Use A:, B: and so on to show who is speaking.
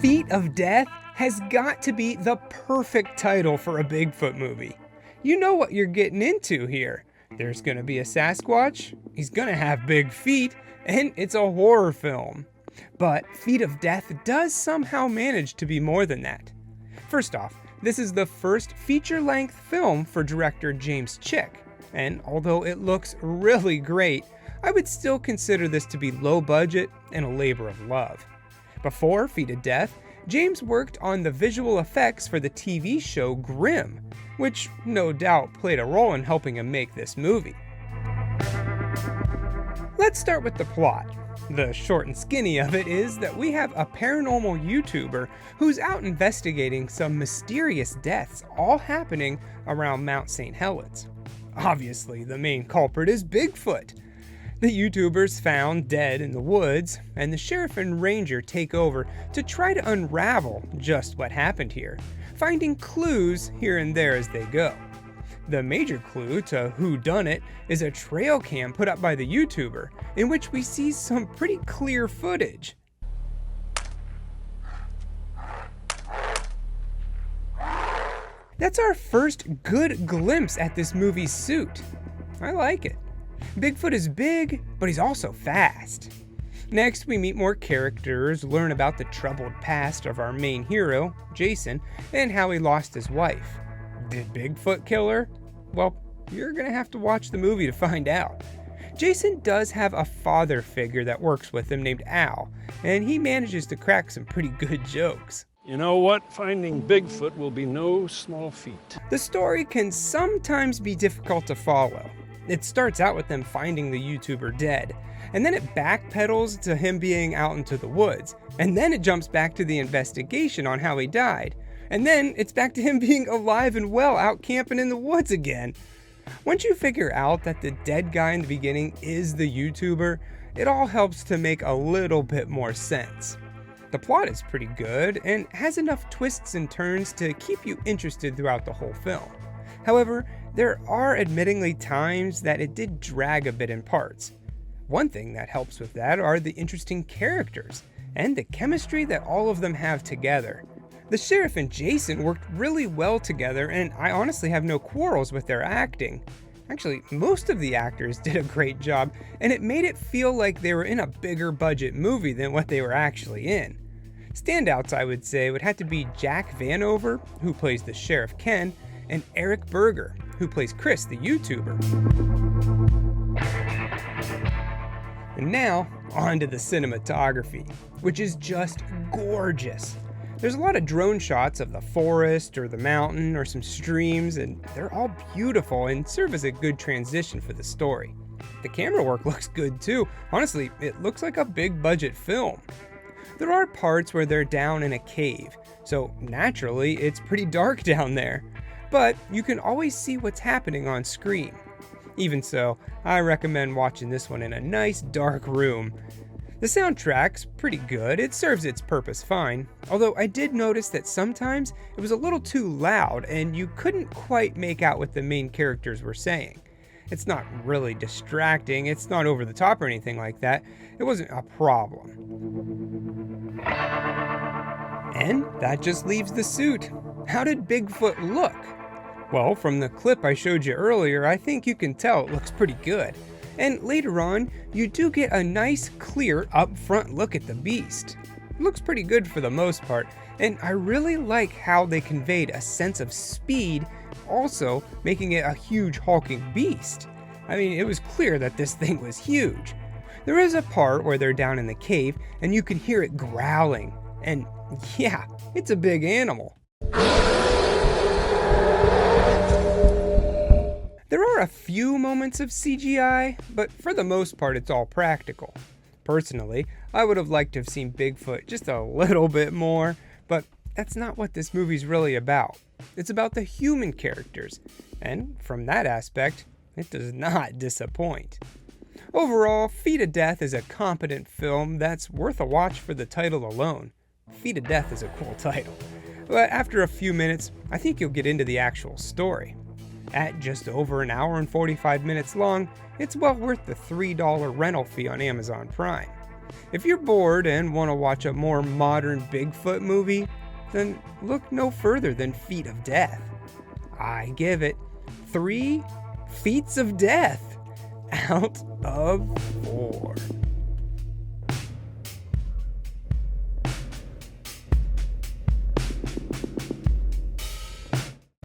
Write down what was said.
A: Feet of Death has got to be the perfect title for a Bigfoot movie. You know what you're getting into here. There's gonna be a Sasquatch, he's gonna have big feet, and it's a horror film. But Feet of Death does somehow manage to be more than that. First off, this is the first feature-length film for director James Chick, and although it looks really great, I would still consider this to be low budget and a labor of love. Before Feet of Death, James worked on the visual effects for the TV show Grimm, which no doubt played a role in helping him make this movie. Let's start with the plot. The short and skinny of it is that we have a paranormal YouTuber who's out investigating some mysterious deaths all happening around Mount St. Helens. Obviously, the main culprit is Bigfoot. The YouTuber's found dead in the woods, and the sheriff and ranger take over to try to unravel just what happened here, finding clues here and there as they go. The major clue to whodunit is a trail cam put up by the YouTuber, in which we see some pretty clear footage. That's our first good glimpse at this movie's suit. I like it. Bigfoot is big, but he's also fast. Next, we meet more characters, learn about the troubled past of our main hero, Jason, and how he lost his wife. Did Bigfoot kill her? Well, you're gonna have to watch the movie to find out. Jason does have a father figure that works with him named Al, and he manages to crack some pretty good jokes.
B: You know what? Finding Bigfoot will be no small feat.
A: The story can sometimes be difficult to follow. It starts out with them finding the YouTuber dead, and then it backpedals to him being out into the woods, and then it jumps back to the investigation on how he died, and then it's back to him being alive and well out camping in the woods again. Once you figure out that the dead guy in the beginning is the YouTuber, it all helps to make a little bit more sense. The plot is pretty good and has enough twists and turns to keep you interested throughout the whole film. However, there are admittingly times that it did drag a bit in parts. One thing that helps with that are the interesting characters and the chemistry that all of them have together. The sheriff and Jason worked really well together, and I honestly have no quarrels with their acting. Actually, most of the actors did a great job, and it made it feel like they were in a bigger budget movie than what they were actually in. Standouts, I would say, would have to be Jack Vanover, who plays the Sheriff Ken, and Eric Berger, who plays Chris, the YouTuber. And now, on to the cinematography, which is just gorgeous. There's a lot of drone shots of the forest or the mountain or some streams, and they're all beautiful and serve as a good transition for the story. The camera work looks good too. Honestly, it looks like a big budget film. There are parts where they're down in a cave, so naturally it's pretty dark down there. But you can always see what's happening on screen. Even so, I recommend watching this one in a nice dark room. The soundtrack's pretty good, it serves its purpose fine, although I did notice that sometimes it was a little too loud and you couldn't quite make out what the main characters were saying. It's not really distracting, it's not over the top or anything like that, it wasn't a problem. And that just leaves the suit. How did Bigfoot look? Well, from the clip I showed you earlier, I think you can tell it looks pretty good. And later on, you do get a nice, clear, up-front look at the beast. It looks pretty good for the most part, and I really like how they conveyed a sense of speed, also making it a huge hulking beast. I mean, it was clear that this thing was huge. There is a part where they're down in the cave, and you can hear it growling. And yeah, it's a big animal. There are a few moments of CGI, but for the most part it's all practical. Personally, I would have liked to have seen Bigfoot just a little bit more, but that's not what this movie's really about. It's about the human characters, and from that aspect, it does not disappoint. Overall, Feet of Death is a competent film that's worth a watch for the title alone. Feet of Death is a cool title, but after a few minutes, I think you'll get into the actual story. At just over an hour and 45 minutes long, it's well worth the $3 rental fee on Amazon Prime. If you're bored and want to watch a more modern Bigfoot movie, then look no further than Feet of Death. I give it 3 feats of death out of 4.